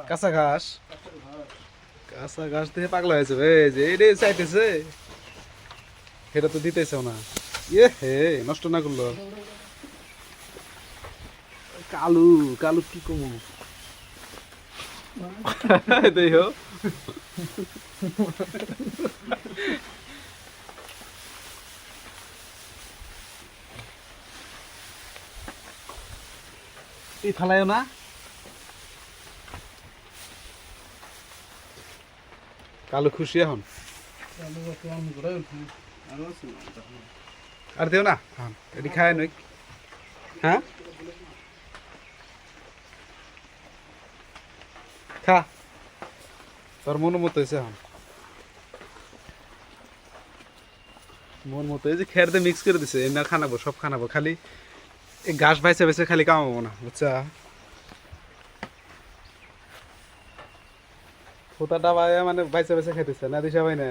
কাঁচা ঘাস কাঁচা ঘাস দিয়ে পাগলা হয়েছে এই যে এইটাই চাইতেছে সেটা তো দিতেছে না ইয়ে হে নষ্ট না করলো কালু কালু কি কমু দেই হো এই ফালাইও না কালু খুশি এখন আর দেও না হ্যাঁ এটি খায় নই হ্যাঁ খা তোর মন মতো হয়েছে এখন মন মতো এই যে খেরতে মিক্স করে দিছে এমনি খানাবো সব খানাবো খালি এই ঘাস ভাইছে ভাইছে খালি কামাবো না বুঝছা ফোতাটা ভাই মানে ভাইছে ভাইছে খাইতেছে না দিশা ভাই না